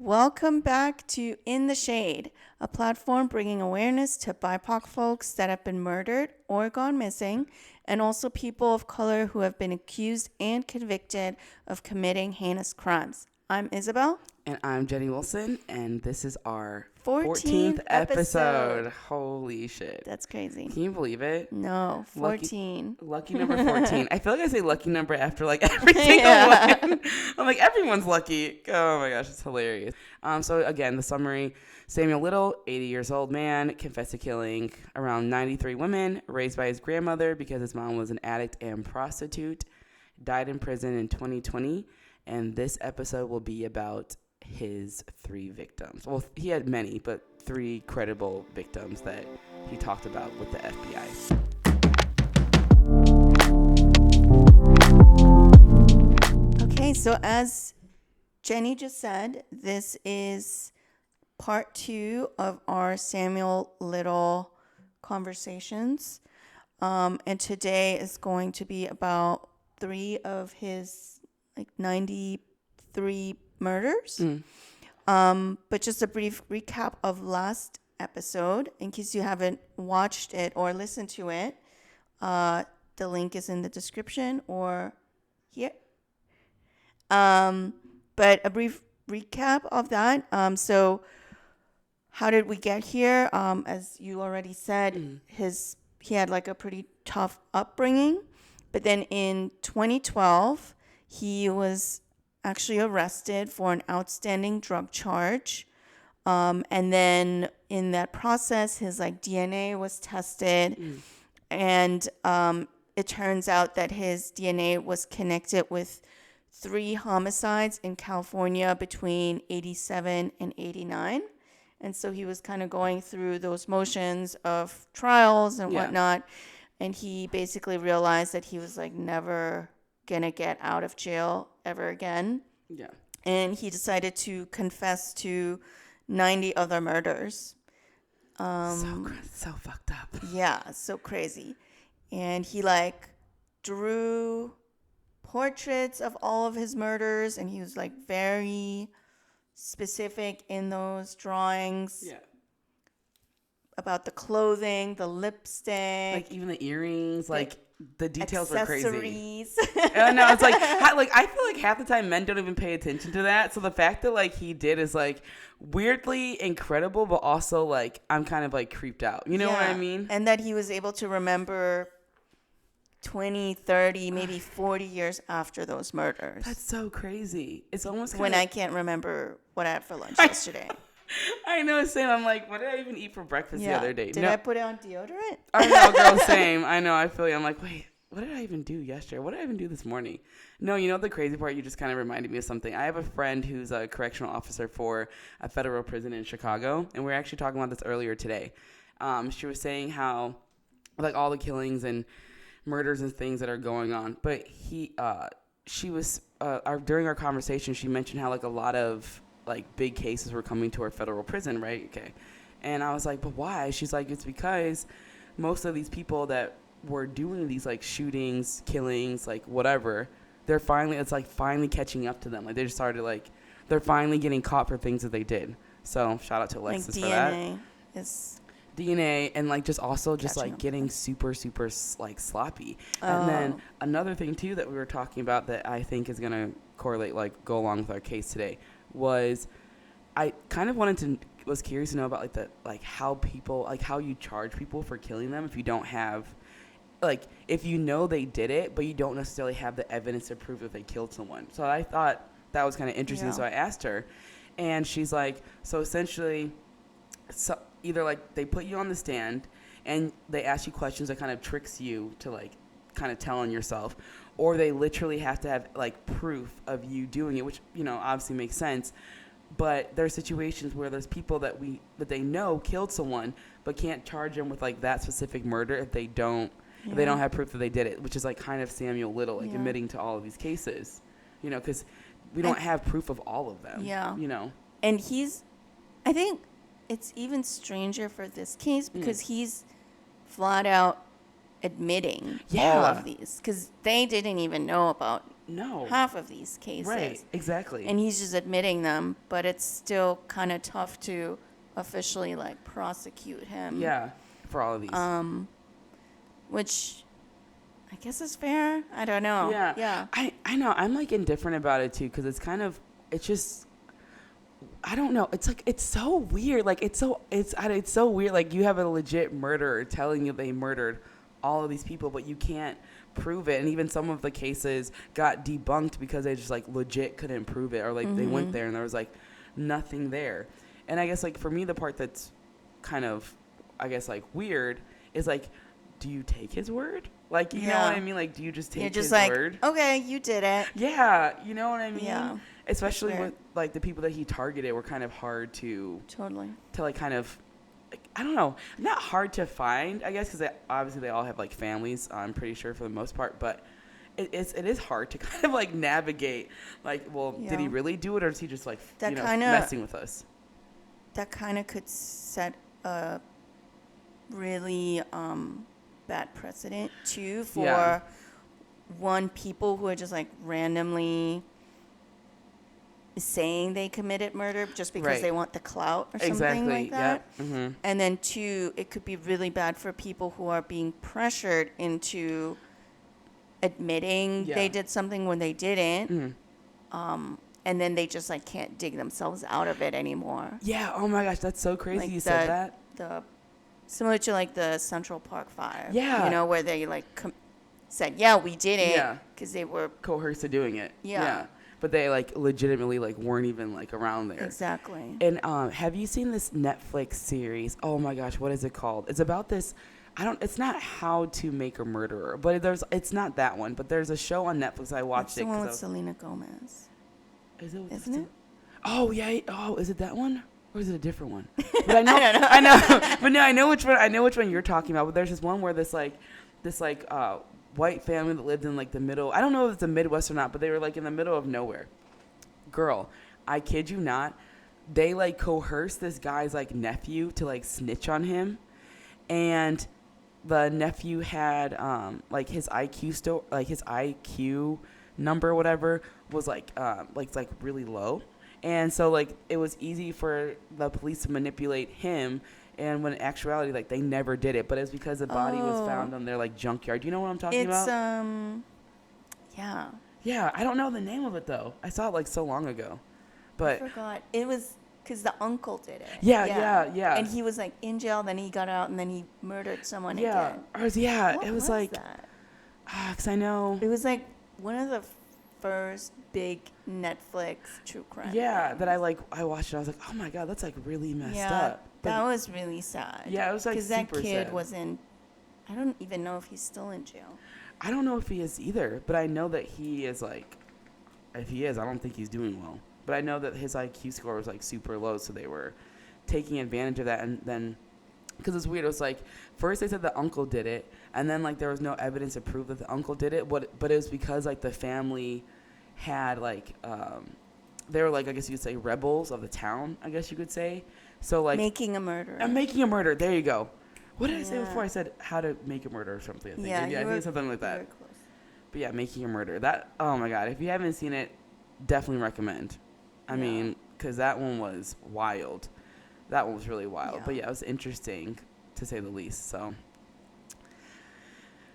Welcome back to In the Shade, a platform bringing awareness to BIPOC folks that have been murdered or gone missing, and also people of color who have been accused and convicted of committing heinous crimes. I'm Isabel. And I'm Jenny Wilson, and this is our 14th episode. Holy shit. That's crazy. Can you believe it? No, 14. Lucky number 14. I feel like I say lucky number after like every single one. I'm like, everyone's lucky. Oh my gosh, it's hilarious. So again, the summary. Samuel Little, 80 years old man, confessed to killing around 93 women, raised by his grandmother because his mom was an addict and prostitute, died in prison in 2020. And this episode will be about his 3 victims. Well, he had many, but 3 credible victims that he talked about with the FBI. Okay, so as Jenny just said, this is part 2 of our Samuel Little conversations. And today is going to be about 3 of his 93 murders. But just a brief recap of last episode in case you haven't watched it or listened to it. The link is in the description or here. But a brief recap of that. So how did we get here? As you already said, he had like a pretty tough upbringing. But then in 2012, he was actually arrested for an outstanding drug charge. And then in that process, his DNA was tested. And it turns out that his DNA was connected with 3 homicides in California between 87 and 89. And so he was kind of going through those motions of trials and whatnot. And he basically realized that he was never gonna get out of jail ever again. Yeah. And he decided to confess to 90 other murders. So fucked up. Yeah, so crazy. And he drew portraits of all of his murders, and he was very specific in those drawings. Yeah. About the clothing, the lipstick, even the earrings, the details were crazy. Accessories. No, it's I feel like half the time men don't even pay attention to that. So the fact that he did is weirdly incredible, but also I'm kind of creeped out. You know what I mean? And that he was able to remember 20, 30, maybe 40 years after those murders. That's so crazy. It's almost when I can't remember what I had for lunch yesterday. I know, same. I'm what did I even eat for breakfast the other day? Did I put on deodorant? I know, girl, same. I know, I feel you. I'm wait, what did I even do yesterday? What did I even do this morning? No, you know the crazy part? You just kind of reminded me of something. I have a friend who's a correctional officer for a federal prison in Chicago, and we were actually talking about this earlier today. She was saying how, all the killings and murders and things that are going on, but she was, during our conversation, she mentioned how, a lot of big cases were coming to our federal prison, right? Okay. And I was but why? She's it's because most of these people that were doing these shootings, killings, whatever, they're finally, it's finally catching up to them. They just started they're finally getting caught for things that they did. So shout out to Alexis for that. DNA and just also just getting super sloppy. And then another thing too that we were talking about that I think is going to correlate, go along with our case today, was I kind of was curious to know about how people, how you charge people for killing them if you don't have, if you know they did it, but you don't necessarily have the evidence to prove that they killed someone. So I thought that was kind of interesting. Yeah. So I asked her, and she's so essentially, either they put you on the stand and they ask you questions that kind of tricks you to kind of tell on yourself, or they literally have to have proof of you doing it, which obviously makes sense. But there are situations where there's people that they know killed someone but can't charge them with that specific murder if they don't have proof that they did it, which is kind of Samuel Little admitting to all of these cases, because we don't have proof of all of them. And I think it's even stranger for this case because he's flat out admitting all of these, because they didn't even know about No. half of these cases. Right. Exactly. And he's just admitting them, but it's still kind of tough to officially like prosecute him. Yeah. For all of these. Which I guess is fair. I don't know. Yeah. Yeah. I know. I'm like indifferent about it too, because it's just, I don't know. It's like, it's so weird. Like it's so weird. Like you have a legit murderer telling you they murdered all of these people, but you can't prove it. And even some of the cases got debunked because they just like legit couldn't prove it, or like they went there and there was like nothing there. And I guess like for me, the part that's kind of, I guess like weird is like, do you take his word? Like, you know what I mean? Like, do you just take his word? Okay, you did it. Yeah, you know what I mean? Yeah. Especially with like the people that he targeted were kind of hard to like kind of, like, I don't know, not hard to find, I guess, because obviously they all have like families, I'm pretty sure, for the most part, but it is hard to kind of like navigate, like, well, did he really do it, or is he just like messing with us? That kind of could set a really bad precedent too for people who are just like randomly saying they committed murder just because they want the clout or something like that. Yep. Mm-hmm. And then two, it could be really bad for people who are being pressured into admitting they did something when they didn't. And then they just like can't dig themselves out of it anymore. Yeah. Oh my gosh, that's so crazy. Like you said that. Similar to like the Central Park fire. Yeah. You know, where they like said, we did it. Yeah. Because they were coerced to doing it. Yeah. But they like legitimately like weren't even like around there. Exactly. And have you seen this Netflix series? Oh my gosh, what is it called? It's about this. It's not How to Make a Murderer, but it's not that one. But there's a show on Netflix. I watched it. The one with Selena Gomez. Isn't it? Oh yeah. Oh, is it that one? Or is it a different one? But I know, I know, but no, I know which one. I know which one you're talking about. But there's this one where this white family that lived in like the middle. I don't know if it's the Midwest or not, but they were like in the middle of nowhere. Girl, I kid you not. They like coerced this guy's like nephew to like snitch on him, and the nephew had like his IQ number or whatever was like really low. And so, like, it was easy for the police to manipulate him, and when in actuality, like, they never did it. But it was because the body was found on their, like, junkyard. Do you know what I'm talking about? Yeah. Yeah, I don't know the name of it, though. I saw it, like, so long ago. But I forgot. It was because the uncle did it. Yeah. And he was, like, in jail, then he got out, and then he murdered someone again. It was like... that? Because I know... It was, like, one of the first big Netflix true crime things. That I watched it. I was like, oh my god, that's like really messed up. But that was really sad. Yeah, it was like super sad. Because that kid was in, I don't even know if he's still in jail. I don't know if he is either, but I know that he is like, if he is, I don't think he's doing well. But I know that his IQ score was like super low, so they were taking advantage of that. And then, because it's weird, it was like, first they said the uncle did it, and then like there was no evidence to prove that the uncle did it, but it was because like the family had like they were like, I guess you could say, rebels of the town, I guess you could say. So like making a murderer. Making a murder. There you go. What did I say before? I said how to make a murder or something. I think. I think it's something like that. Very close. But yeah, making a murder. That, oh my god, if you haven't seen it, definitely recommend. I mean, because that one was wild. That one was really wild. Yeah. But yeah, it was interesting to say the least. So.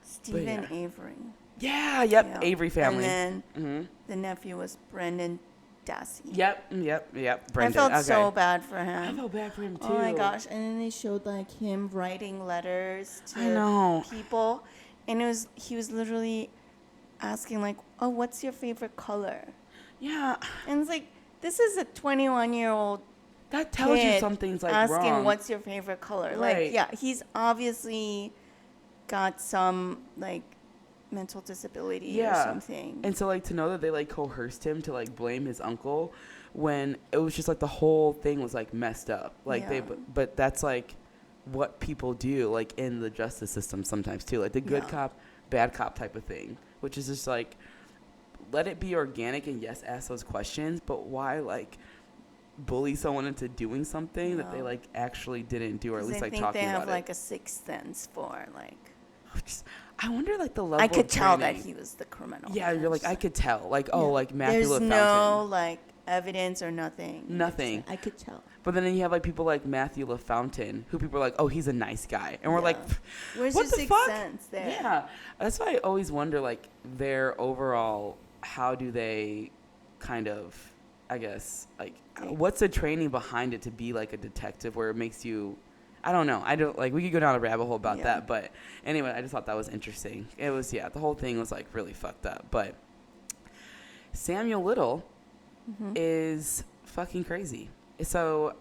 Stephen Avery. Yeah, yep, Avery family. And then the nephew was Brendan Dassey. Yep, Brendan. I felt so bad for him. I felt bad for him too. Oh my gosh! And then they showed like him writing letters to people, and he was literally asking like, "Oh, what's your favorite color?" Yeah. And it's like, this is a 21-year-old. That tells you something's like asking wrong. What's your favorite color? Right. Like, he's obviously got some like mental disability or something. And so like to know that they like coerced him to like blame his uncle when it was just like the whole thing was like messed up. Like but that's like what people do like in the justice system sometimes too. Like the good cop, bad cop type of thing, which is just like, let it be organic and ask those questions, but why like bully someone into doing something that they like actually didn't do, or at least like talking about it. I think they have like a sixth sense for like. I wonder like the level I could of tell that training. he was the criminal. Yeah, you're like, I could tell. Like, oh, Yeah. like Matthew There's LaFountain. no like evidence or nothing. Nothing. I could tell. But then you have like people like Matthew LaFountain, who people are like, oh, he's a nice guy. And we're like, where's what your the sixth fuck? sense there? Yeah. That's why I always wonder like their overall, how do they kind of, I guess, like, what's the training behind it to be like a detective where it makes you, I don't know. I don't like, we could go down a rabbit hole about that. But anyway, I just thought that was interesting. It was, the whole thing was like really fucked up. But Samuel Little is fucking crazy. So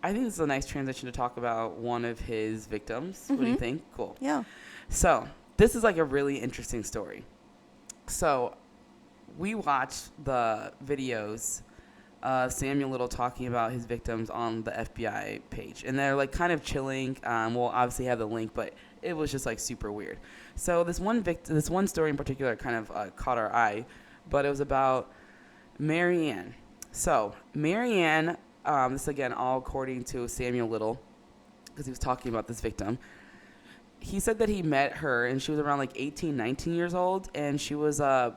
I think this is a nice transition to talk about one of his victims. What do you think? Cool. Yeah. So this is like a really interesting story. So we watched the videos of Samuel Little talking about his victims on the FBI page. And they're like kind of chilling. We'll obviously have the link, but it was just like super weird. So this one story in particular kind of caught our eye, but it was about Marianne. So Marianne, this again all according to Samuel Little, because he was talking about this victim. He said that he met her and she was around like 18, 19 years old, and she was a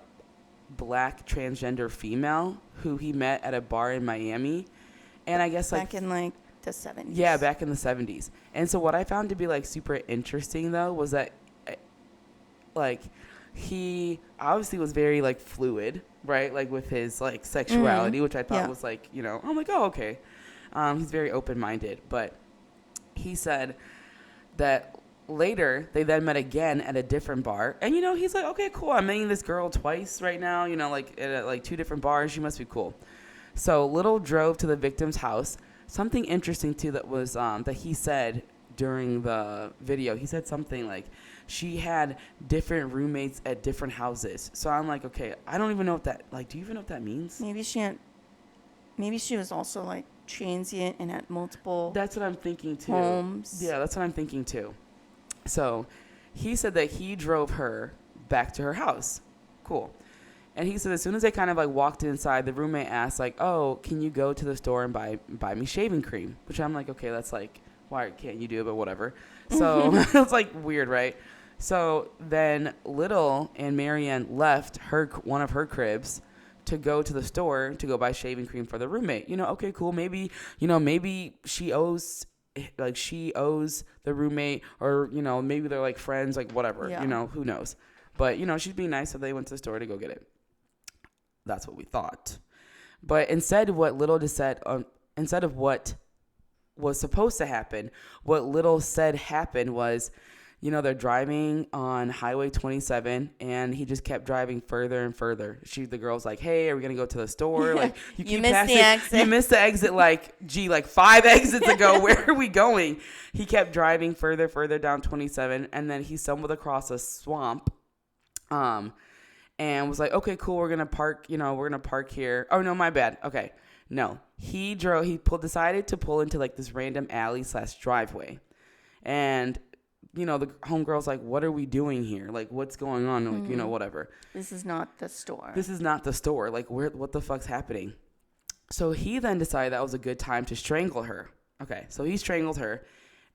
black transgender female who he met at a bar in Miami. And I guess back in like the 70s. Yeah, back in the 70s. And so what I found to be like super interesting though was that like he obviously was very like fluid, right? Like with his like sexuality, which I thought was like, you know, I'm like, oh, okay. He's very open-minded, but he said that later they then met again at a different bar, and you know, he's like, okay, cool, I'm meeting this girl twice right now, you know, like at like two different bars, she must be cool. So Little drove to the victim's house. Something interesting too that was that he said during the video, he said something like she had different roommates at different houses. So I'm like, okay, I don't even know what that, like, do you even know what that means? Maybe she was also like transient and had multiple That's what I'm thinking too. homes. Yeah, that's what I'm thinking too. So he said that he drove her back to her house. Cool. And he said as soon as they kind of like walked inside, the roommate asked like, oh, can you go to the store and buy me shaving cream? Which I'm like, okay, that's like, why can't you do it? But whatever. So it's like weird, right? So then Little and Marianne left one of her cribs to go to the store to go buy shaving cream for the roommate. You know, okay, cool. Maybe she owes the roommate, or, you know, maybe they're like friends, like whatever, you know, who knows. But, you know, she's being nice, so they went to the store to go get it. That's what we thought. But instead of what Little just said, instead of what was supposed to happen, what Little said happened was, you know, they're driving on Highway 27, and he just kept driving further and further. The girl's like, hey, are we going to go to the store? Like, you keep missed passing, the exit. You missed the exit, like, gee, like 5 exits ago. Where are we going? He kept driving further down 27, and then he stumbled across a swamp, and was like, okay, cool, we're going to park here. Oh, no, my bad. Okay. No, he decided to pull into like this random alley/driveway. And, you know, the homegirl's like, what are we doing here? Like, what's going on? Like, you know, whatever. This is not the store. Like, what the fuck's happening? So he then decided that was a good time to strangle her. Okay, so he strangled her.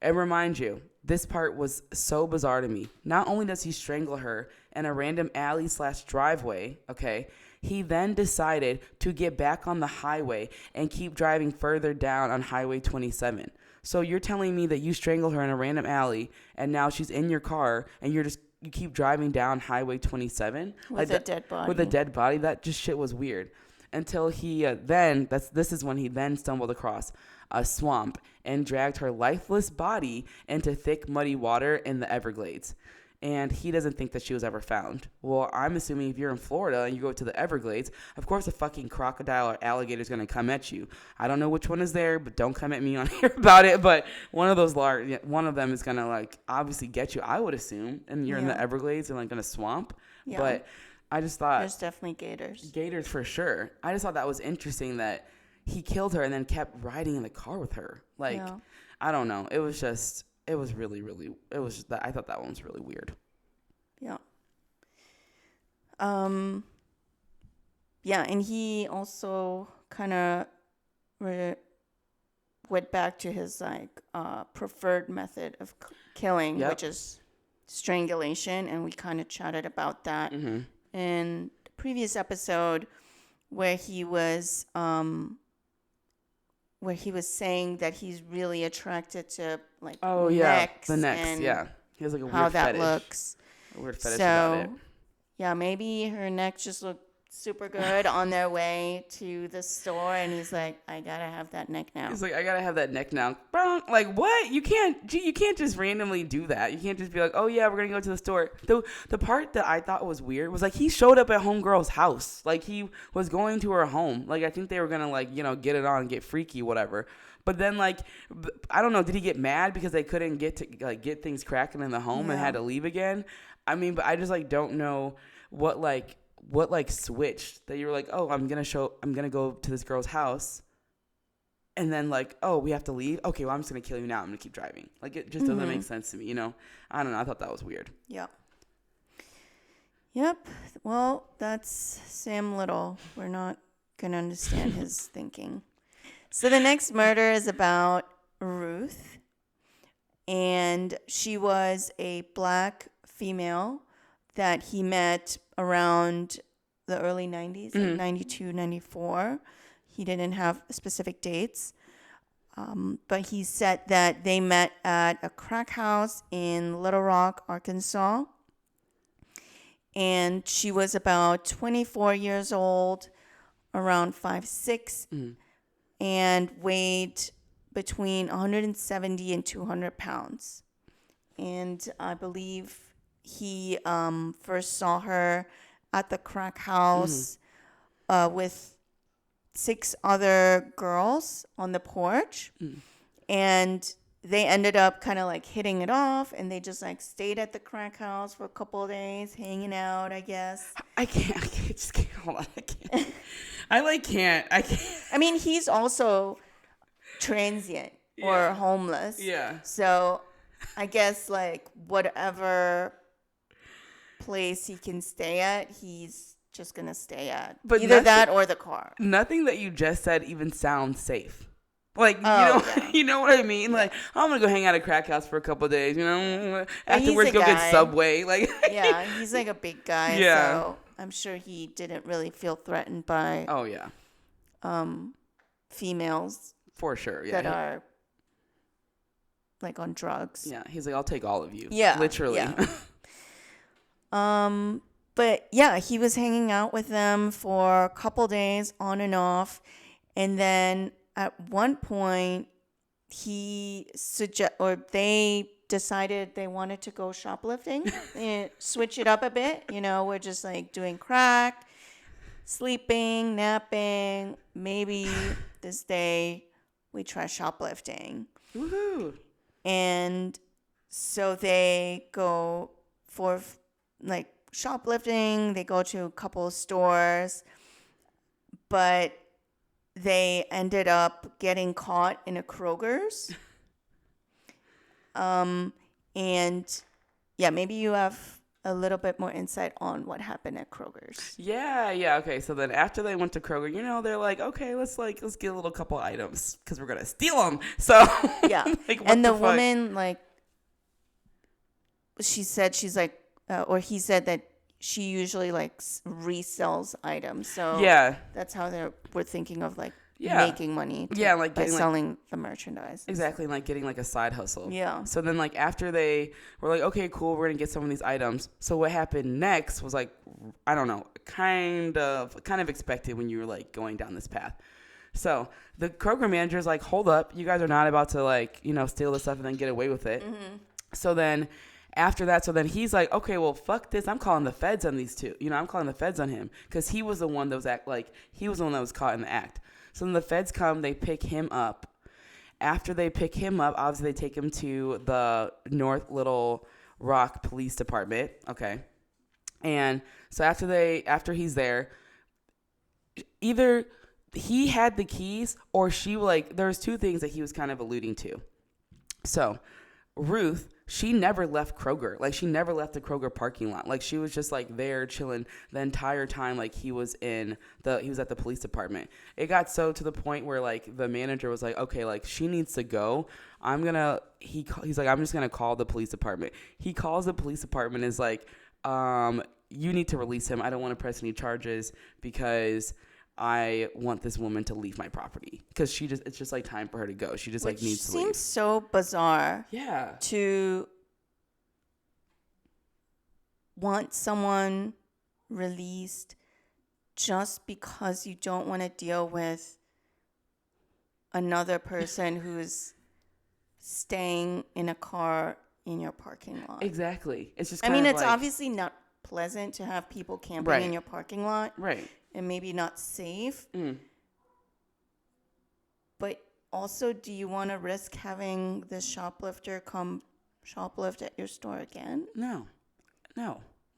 And remind you, this part was so bizarre to me. Not only does he strangle her in a random alley/driveway, okay, he then decided to get back on the highway and keep driving further down on Highway 27. So you're telling me that you strangled her in a random alley, and now she's in your car, and you keep driving down Highway 27 with a dead body. With a dead body, that just shit was weird. Until he this is when he then stumbled across a swamp and dragged her lifeless body into thick, muddy water in the Everglades. And he doesn't think that she was ever found. Well, I'm assuming if you're in Florida and you go to the Everglades, of course a fucking crocodile or alligator is going to come at you. I don't know which one is there, but don't come at me on here about it. But one of them is going to like obviously get you, I would assume. And you're in the Everglades and like in a swamp. Yeah. But I just thought there's definitely gators. Gators for sure. I just thought that was interesting that he killed her and then kept riding in the car with her. Like, I don't know. It was really, really, I thought that one was really weird. Yeah. Yeah, and he also kind of went back to his like preferred method of killing, which is strangulation, and we kind of chatted about that Mm-hmm. in the previous episode where he was saying that he's really attracted to like Oh yeah, necks the necks. and Yeah, he has like a how weird that fetish. looks. A weird fetish about it. So yeah, maybe her necks just look super good on their way to the store, and he's like, I gotta have that neck now. He's like, I gotta have that neck now. Like, what? You can't just randomly do that. You can't just be like, oh yeah, we're gonna go to the store. The part that I thought was weird was like he showed up at homegirl's house. Like he was going to her home. Like I think they were gonna like, get it on, get freaky, whatever. But then like, I don't know, did he get mad because they couldn't get things cracking in the home and had to leave again? I mean, but I just like don't know what switched that you were like, oh, I'm gonna go to this girl's house, and then like, oh, we have to leave. Okay, well, I'm just gonna kill you now. I'm gonna keep driving. Like it just doesn't make sense to me. I don't know. I thought that was weird. Yep. Well, that's Sam Little. We're not gonna understand his thinking. So the next murder is about Ruth, and she was a black female that he met around the early 90s, like 92, 94. He didn't have specific dates. But he said that they met at a crack house in Little Rock, Arkansas. And she was about 24 years old, around 5'6", and weighed between 170 and 200 pounds. And I believe he first saw her at the crack house with 6 other girls on the porch. And they ended up kind of like hitting it off, and they just like stayed at the crack house for a couple of days, hanging out, I guess. I can't hold on. I can't. I mean, he's also transient or homeless. Yeah. So I guess like whatever place he can stay at, he's just gonna stay at. But either that or the car. Nothing that you just said even sounds safe. Like you know what I mean? Like I'm gonna go hang out at a crack house for a couple of days. Afterwards go get Subway. Like yeah, he's like a big guy. Yeah. So I'm sure he didn't really feel threatened by females for sure. Yeah, that are like on drugs. Yeah, he's like, I'll take all of you. Yeah, literally. Yeah. But yeah, he was hanging out with them for a couple days on and off, and then at one point they decided they wanted to go shoplifting and switch it up a bit. We're just like doing crack, sleeping, napping. Maybe this day we try shoplifting. Woohoo! And so they go for like shoplifting. They go to a couple of stores, but they ended up getting caught in a Kroger's. And yeah, maybe you have a little bit more insight on what happened at Kroger's. Yeah. Okay, so then after they went to Kroger, they're like, okay, let's get a little couple items because we're gonna steal them. So yeah, like, and the woman like, she said she's like, or he said that she usually like resells items. So yeah, that's how we're thinking of like making money. Like by selling the merchandise. Exactly, like getting like a side hustle. Yeah. So then like after they were like, okay, cool, we're gonna get some of these items. So what happened next was like, I don't know, kind of expected when you were like going down this path. So the Kroger manager's like, hold up, you guys are not about to like, steal this stuff and then get away with it. Mm-hmm. So then after that, he's like, okay, well, fuck this. I'm calling the feds on these two. I'm calling the feds on him because he was the one that was caught in the act. So then the feds come, they pick him up. After they pick him up, obviously they take him to the North Little Rock Police Department. Okay. And so after he's there, either he had the keys or she there's two things that he was kind of alluding to. So Ruth, she never left Kroger. Like, she never left the Kroger parking lot. Like, she was just like there chilling the entire time. Like, he was at the police department. It got so to the point where like the manager was like, okay, like she needs to go. He's like, I'm just gonna call the police department. He calls the police department and is like, you need to release him. I don't want to press any charges because I want this woman to leave my property, because it's just like time for her to go. She just like needs to leave. Seems so bizarre. Yeah. To want someone released just because you don't want to deal with another person who's staying in a car in your parking lot. Exactly. It's just it's obviously not pleasant to have people camping in your parking lot. Right. And maybe not safe. But also, do you want to risk having this shoplifter come shoplift at your store again? No.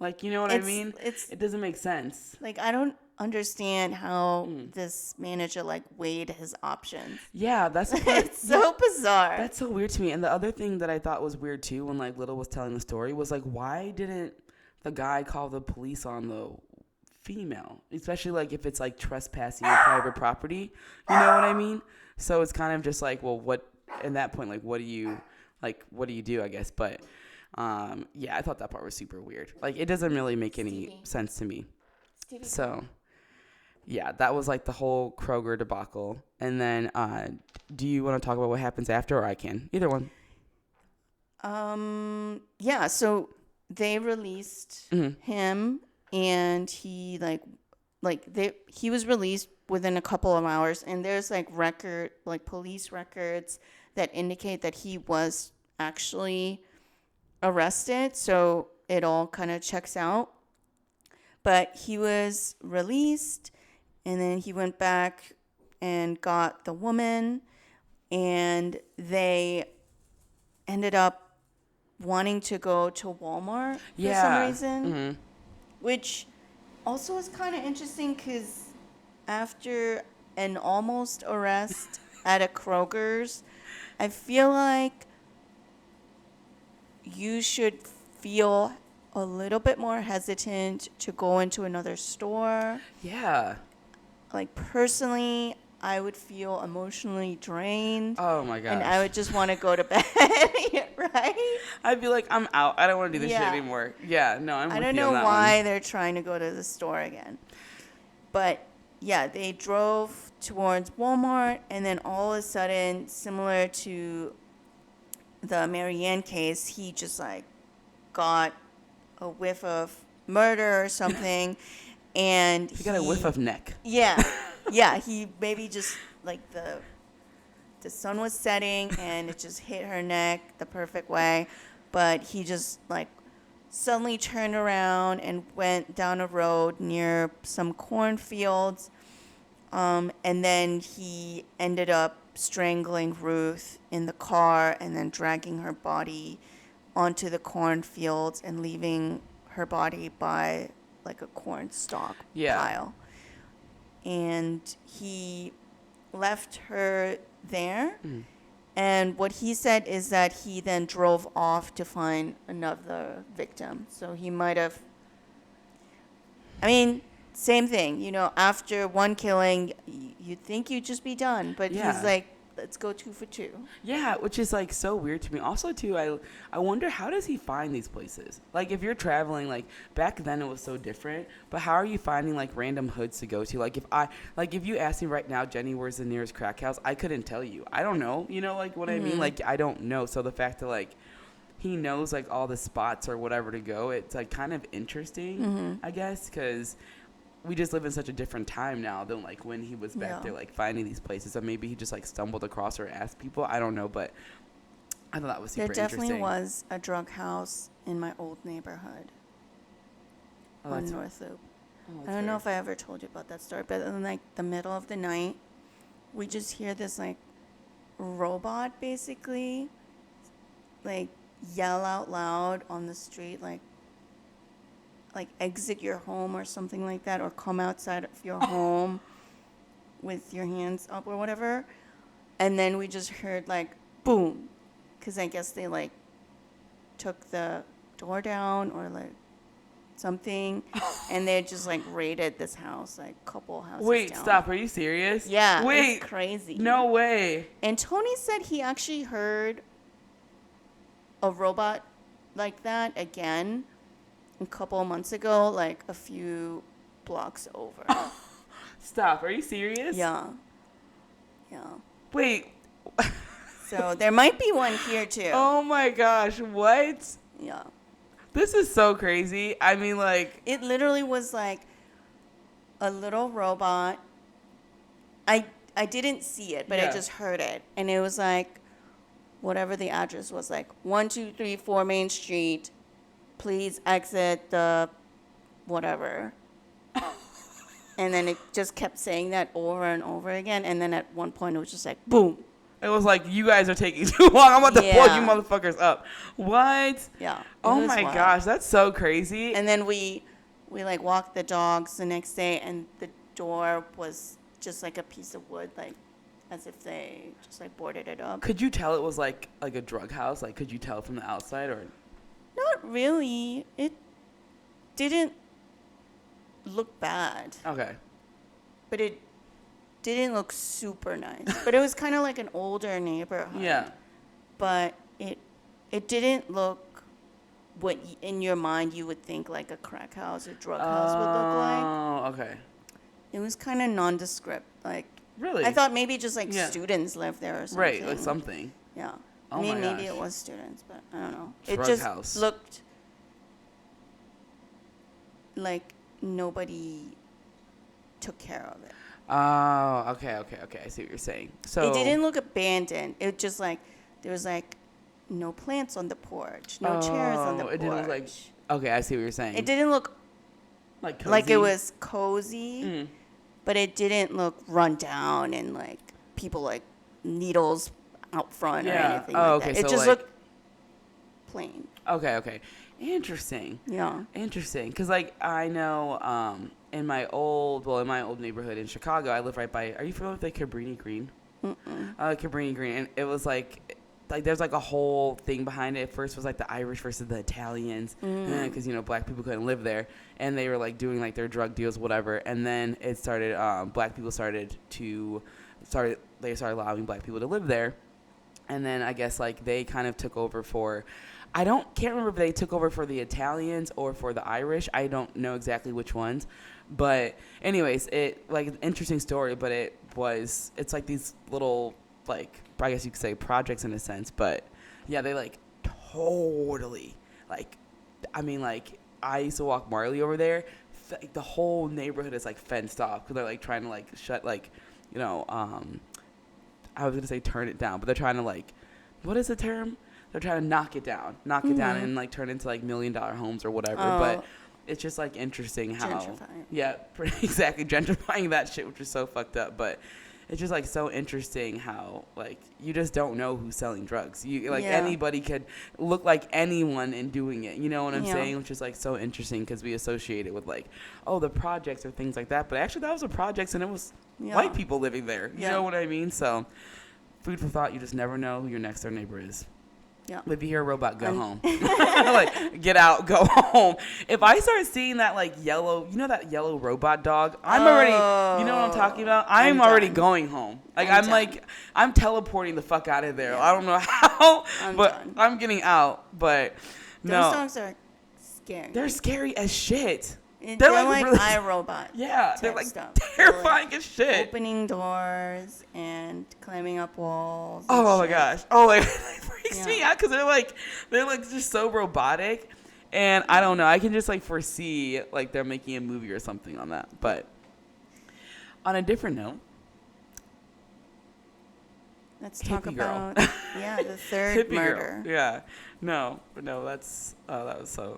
Like, you know what I mean? It doesn't make sense. Like, I don't understand how this manager like weighed his options. Yeah, that's the part. It's so bizarre. That's so weird to me. And the other thing that I thought was weird too, when like Little was telling the story, was like, why didn't the guy call the police on the female, especially like if it's like trespassing on private property, you know what I mean? So it's kind of just like, well, what in that point, like what do you do, I guess? But yeah, I thought that part was super weird. Like, it doesn't really make any sense to me. So yeah, that was like the whole Kroger debacle. And then do you want to talk about what happens after, or I can? Either one. Yeah, so they released him, and he he was released within a couple of hours, and there's like police records that indicate that he was actually arrested, so it all kind of checks out. But he was released, and then he went back and got the woman, and they ended up wanting to go to Walmart for some reason. Which also is kind of interesting, because after an almost arrest at a Kroger's, I feel like you should feel a little bit more hesitant to go into another store. Yeah. Like, personally, I would feel emotionally drained. Oh my gosh. And I would just want to go to bed, right? I'd be like, I'm out. I don't want to do this shit anymore. Yeah, no, I'm with you on that one. I don't know why they're trying to go to the store again. But yeah, they drove towards Walmart, and then all of a sudden, similar to the Marianne case, he just like got a whiff of murder or something. And he got a whiff of neck. Yeah. Yeah, he maybe just like the sun was setting and it just hit her neck the perfect way, but he just like suddenly turned around and went down a road near some cornfields, and then he ended up strangling Ruth in the car and then dragging her body onto the cornfields and leaving her body by like a corn stalk pile. And he left her there. And what he said is that he then drove off to find another victim. So he might have, same thing, after one killing, you'd think you'd just be done. But he's like, let's go 2 for 2. Yeah, which is like so weird to me. Also, too, I wonder, how does he find these places? Like, if you're traveling, like back then it was so different. But how are you finding like random hoods to go to? Like, if you ask me right now, Jenny, where's the nearest crack house? I couldn't tell you. I don't know. You know, like what I mean? Like, I don't know. So the fact that like he knows like all the spots or whatever to go, it's like kind of interesting, I guess, because we just live in such a different time now than like when he was back there like finding these places. So maybe he just like stumbled across or asked people. I don't know, but I thought that was super interesting. There definitely was a drug house in my old neighborhood on North Loop. I don't know if I ever told you about that story, but in like the middle of the night, we just hear this like robot basically like yell out loud on the street, like exit your home or something like that, or come outside of your home with your hands up or whatever. And then we just heard like boom, because I guess they like took the door down or like something, and they just like raided this house, like couple houses Wait, down. stop. Are you serious? Yeah, Wait. it's crazy. No way. And Tony said he actually heard a robot like that again a couple of months ago, like a few blocks over. Stop. Are you serious? Yeah. Yeah. Wait. So there might be one here too. Oh my gosh. What? Yeah. This is so crazy. I mean, like. It literally was like a little robot. I didn't see it, but I Yeah. just heard it. And it was like, whatever the address was, like 1234 Main Street. Please exit the whatever. And then it just kept saying that over and over again. And then at one point it was just like, boom. It was like, you guys are taking too long. I'm about to blow Yeah. you motherfuckers up. What? Yeah. it Oh was my wild. gosh. That's so crazy. And then we like walked the dogs the next day, and the door was just like a piece of wood, like as if they just like boarded it up. Could you tell it was like a drug house? Like, could you tell from the outside or? Not really. It didn't look bad, Okay. but it didn't look super nice. But it was kind of like an older neighborhood. Yeah. But it didn't look what in your mind you would think like a crack house or drug house would look like. Oh, okay. It was kind of nondescript. Like, Really? I thought maybe just like Yeah. students lived there or something. Right, like something. Yeah. Oh I mean, my maybe gosh. it was students, but I don't know. Drug it just house. looked like nobody took care of it. Oh, okay. I see what you're saying. So It didn't look abandoned. It just like there was like no plants on the porch, no chairs on the Oh, porch. it didn't look like. Okay, I see what you're saying. It didn't look like like it cozy? was cozy, Mm. but it didn't look run down and like people like needles out front or Yeah. anything Oh, like okay, that. It so, just like- looked plain. Okay. Interesting. Yeah. Interesting, because like I know in my old neighborhood in Chicago, I live right by. Are you familiar with like Cabrini Green? Cabrini Green, and it was like there's like a whole thing behind it. At first, it was like the Irish versus the Italians, because black people couldn't live there, and they were like doing like their drug deals, whatever. And then it started. Black people started allowing black people to live there, and then I guess like they kind of took over for. Can't remember if they took over for the Italians or for the Irish. I don't know exactly which ones. But anyways, it like an interesting story, but it's like these little like I guess you could say projects in a sense, but yeah, they like totally like I mean like I used to walk Marley over there. The whole neighborhood is like fenced off because they're like trying to like shut like I was gonna say turn it down, but they're trying to like what is the term? They're trying to knock it down and like turn into like $1 million homes or whatever. Oh. But it's just like interesting how, Gentrifying. yeah, exactly gentrifying that shit, which is so fucked up. But it's just like so interesting how like you just don't know who's selling drugs. You like Yeah. anybody could look like anyone in doing it. You know what I'm Yeah. saying? Which is like so interesting because we associate it with like the projects or things like that. But actually that was the projects and it was Yeah. white people living there. You Yeah. know what I mean? So food for thought. You just never know who your next door neighbor is. Yeah. If you hear a robot, go home. Like, get out, go home. If I start seeing that, like, that yellow robot dog, I'm already, you know what I'm talking about? I'm already done. going home. Like, I'm I'm teleporting the fuck out of there. Yeah. I don't know how, I'm but done. I'm getting out. But, Those no. dogs are scary. They're scary as shit. They're they're, like really- iRobot. Yeah, they're, type like, stuff. terrifying as shit. Opening doors and climbing up walls. and Oh my shit. gosh! Oh my, it freaks Yeah. me out because they're like just so robotic, and I don't know. I can just like foresee like they're making a movie or something on that. But on a different note, Let's talk Hippie girl. about the third hippie murder. girl. Yeah, no, that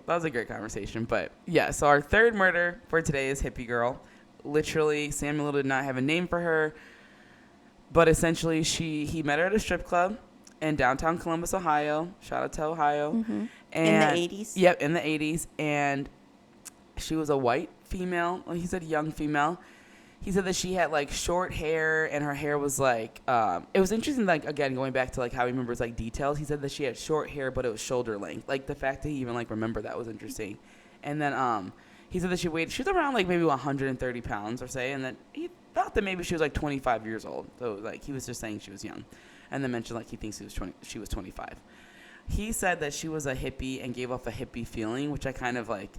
was a great conversation. But yeah, so our third murder for today is hippie girl. Literally, Samuel did not have a name for her, but essentially he met her at a strip club in downtown Columbus, Ohio. Shout out to Ohio. Mm-hmm. And, In the 80s? Yep, in the 80s. And she was a white female. Well, he said young female. he said that she had like short hair and her hair was like it was interesting, like again going back to like how he remembers like details. He said that she had short hair but it was shoulder length. Like the fact that he even like remembered that was interesting. And then he said that she was around like maybe 130 pounds or say, and then he thought that maybe she was like 25 years old. So like he was just saying she was young. And then mentioned like he thinks she was 25. He said that she was a hippie and gave off a hippie feeling, which I kind of like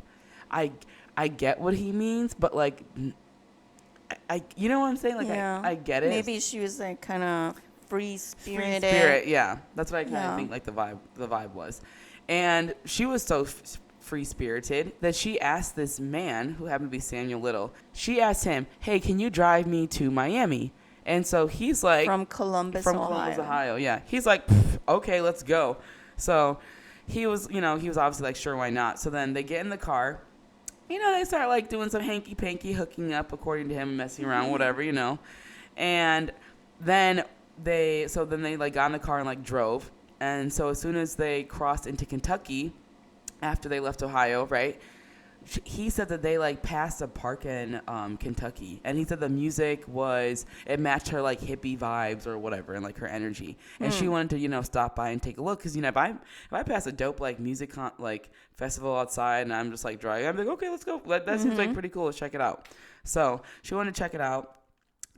I get what he means, but like I you know what I'm saying? Like Yeah. I get it. Maybe she was like kind of free spirited. Free spirit, yeah. That's what I kind of Yeah. think like the vibe was. And she was so free spirited that she asked this man who happened to be Samuel Little. She asked him, "Hey, can you drive me to Miami?" And so he's like From Columbus, Ohio. Yeah. He's like, "Okay, let's go." So he was obviously like, "Sure, why not?" So then they get in the car. They start like doing some hanky-panky, hooking up, according to him, messing around, whatever, And then they like got in the car and like drove. And so as soon as they crossed into Kentucky, after they left Ohio, right? He said that they like passed a park in Kentucky, and he said the music it matched her like hippie vibes or whatever, and like her energy, and she wanted to stop by and take a look, because if I pass a dope like music like festival outside and I'm just like driving, I'm like, okay, let's go. That seems like pretty cool. Let's check it out. So she wanted to check it out,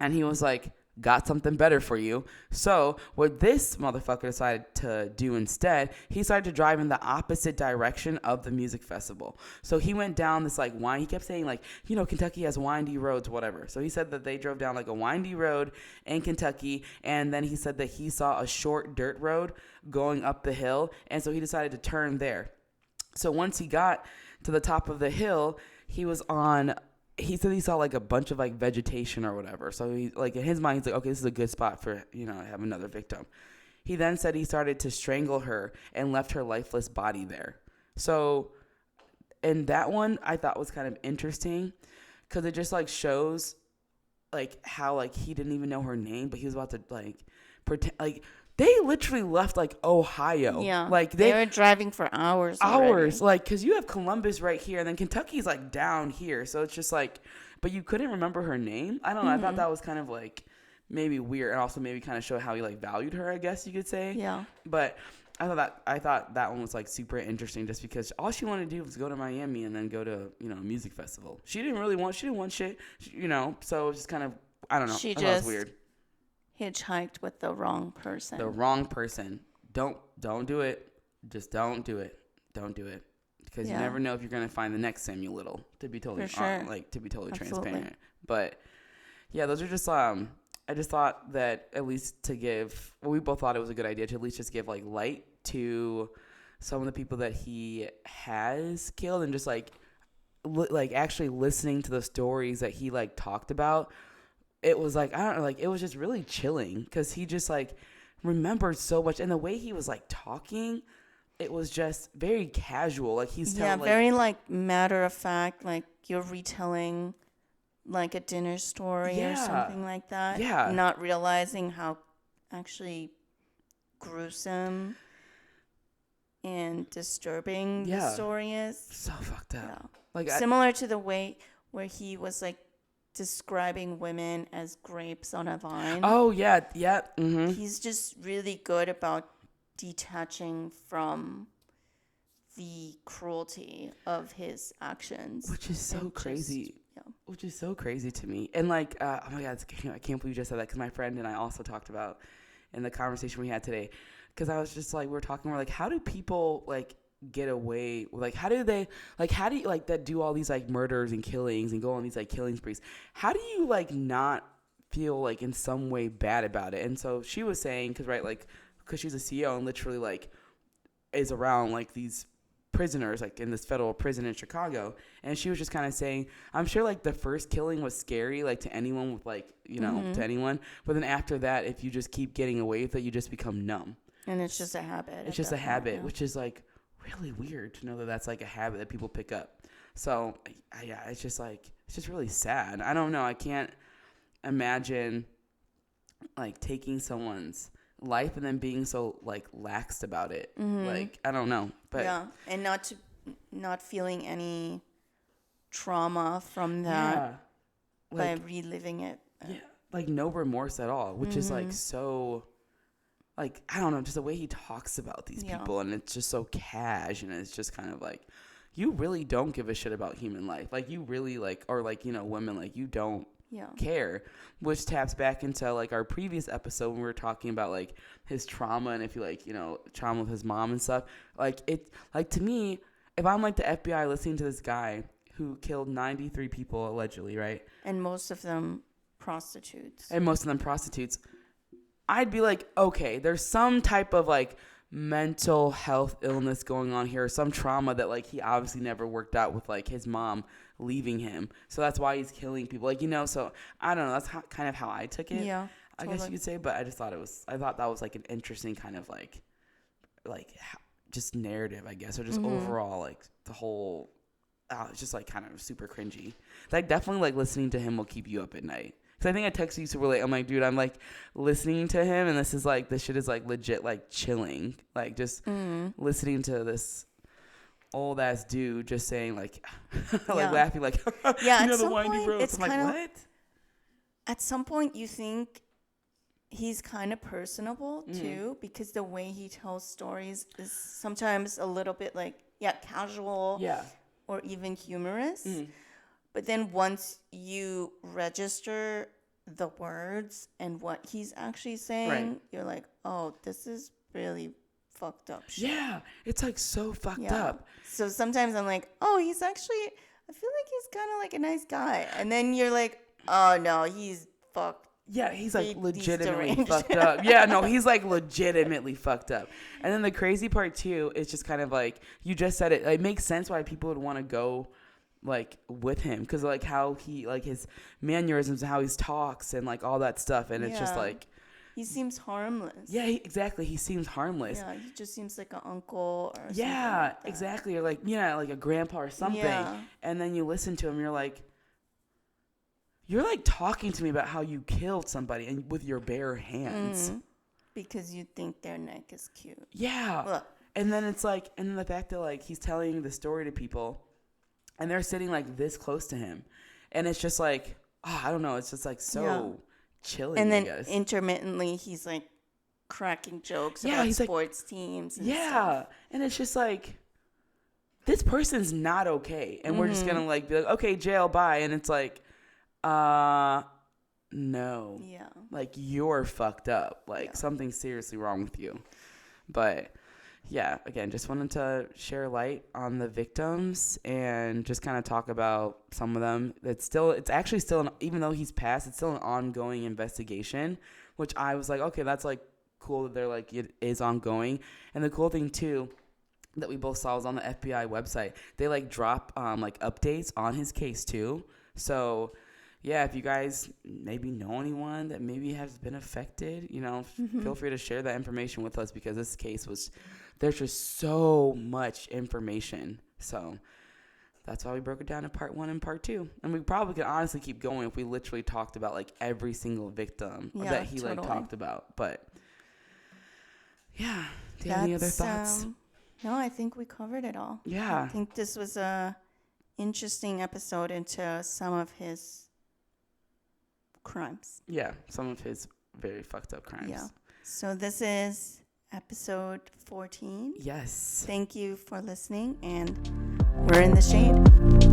and he was like, got something better for you. So what this motherfucker decided to do instead, he started to drive in the opposite direction of the music festival. So he went down this like he kept saying like, Kentucky has windy roads, whatever. So he said that they drove down like a windy road in Kentucky, and then he said that he saw a short dirt road going up the hill, and so he decided to turn there. So once he got to the top of the hill, he said he saw like a bunch of like vegetation or whatever. So he like in his mind, he's like, okay, this is a good spot for, to have another victim. He then said he started to strangle her and left her lifeless body there. So, and that one I thought was kind of interesting because it just like shows like how like he didn't even know her name, but he was about to like pretend like they literally left like Ohio. Yeah. Like they were driving for hours. Hours. Like, because you have Columbus right here, and then Kentucky's like down here. So it's just like, but you couldn't remember her name? I don't know. I thought that was kind of like maybe weird, and also maybe kind of show how he like valued her, I guess you could say. Yeah. But I thought that one was like super interesting, just because all she wanted to do was go to Miami and then go to a music festival. She didn't want shit, So it was just kind of, I don't know. She I thought it was weird. Hitchhiked with the wrong person. The wrong person. Don't do it. Just don't do it. Don't do it. Because you never know if you're gonna find the next Samuel Little. To be totally transparent. But yeah, those are just I just thought that at least to give. Well, we both thought it was a good idea to at least just give like light to some of the people that he has killed, and just like actually listening to the stories that he like talked about. It was like, I don't know, like it was just really chilling because he just like remembered so much, and the way he was like talking, it was just very casual. Like he's telling, very like matter of fact, like you're retelling like a dinner story or something like that. Yeah, not realizing how actually gruesome and disturbing the story is. So fucked up. Yeah. Like similar to the way where he was like describing women as grapes on a vine. Oh, yeah. Yeah. Mm-hmm. He's just really good about detaching from the cruelty of his actions. Which is so crazy. Which is so crazy to me. And like, oh my God, I can't believe you just said that, because my friend and I also talked about in the conversation we had today. Because I was just like, we're like, how do people like get away, like how do you like that do all these like murders and killings and go on these like killing sprees? How do you like not feel like in some way bad about it? And so she was saying, because she's a CEO and literally like is around like these prisoners like in this federal prison in Chicago, and she was just kind of saying, I'm sure like the first killing was scary like to anyone with like to anyone, but then after that, if you just keep getting away with it, you just become numb, and it's just a habit. Which is like really weird to know that that's like a habit that people pick up. So yeah, it's just really sad. I don't know. I can't imagine like taking someone's life and then being so like laxed about it. Like, I don't know, but and not feeling any trauma from that. by reliving it. Yeah, like no remorse at all, which is like so, like, I don't know, just the way he talks about these people, and it's just so cash, and it's just kind of like, you really don't give a shit about human life. Like, you really, like, or like, you know, women, like, you don't care, which taps back into like our previous episode when we were talking about like his trauma, and if you like, you know, trauma with his mom and stuff. Like, it, like, to me, if I'm like the FBI listening to this guy who killed 93 people allegedly, right? And most of them prostitutes. I'd be like, okay, there's some type of like mental health illness going on here, some trauma that like he obviously never worked out with like his mom leaving him. So that's why he's killing people. Like, you know, so I don't know. That's kind of how I took it. Yeah. I guess you could say, but I thought that was like an interesting kind of like just narrative, I guess, or just overall like the whole, it's just like kind of super cringy. Like, definitely like listening to him will keep you up at night. Because I think I texted you super late. I'm like, dude, I'm like listening to him, and this shit is like legit like chilling. Like, just listening to this old ass dude just saying like, like laughing like, yeah, you know, at the some windy point, road. it's I'm kind like, of, what? At some point, you think he's kind of personable too, because the way he tells stories is sometimes a little bit like, casual, or even humorous. But then once you register the words and what he's actually saying, you're like, oh, this is really fucked up shit. Yeah, it's like so fucked up. So sometimes I'm like, oh, I feel like he's kind of like a nice guy. And then you're like, oh, no, he's fucked. Yeah, he's like legitimately fucked up. Yeah, no, he's like legitimately fucked up. And then the crazy part too is just kind of like, you just said it. It makes sense why people would want to go like with him, because like how he, like his mannerisms and how he talks and like all that stuff. And it's just like, he seems harmless. Yeah, exactly. He seems harmless. Yeah, he just seems like an uncle or something yeah, like that. exactly. Or like, like a grandpa or something. Yeah. And then you listen to him, you're like talking to me about how you killed somebody and with your bare hands. Because you think their neck is cute. Yeah. Ugh. And then it's like, and then the fact that like he's telling the story to people and they're sitting like this close to him. And it's just like, I don't know. It's just like so chilling, and then I guess. intermittently he's like cracking jokes about sports teams and stuff. And it's just like, this person's not okay, and we're just gonna like be like, okay, jail, bye. And it's like, no, like, you're fucked up, like something's seriously wrong with you. But yeah, again, just wanted to share light on the victims and just kind of talk about some of them. It's actually still, even though he's passed, it's still an ongoing investigation, which I was like, okay, that's like cool that they're like, it is ongoing. And the cool thing too that we both saw was on the FBI website, they like drop like updates on his case too. So yeah, if you guys maybe know anyone that maybe has been affected, feel free to share that information with us, because this case there's just so much information. So that's why we broke it down in part 1 and part 2. And we probably could honestly keep going if we literally talked about like every single victim that he like talked about. But yeah, do you have any other thoughts? No, I think we covered it all. Yeah. I think this was a interesting episode into some of his crimes. Yeah, some of his very fucked up crimes. Yeah. So this is episode 14. Yes. Thank you for listening, and we're in the shade.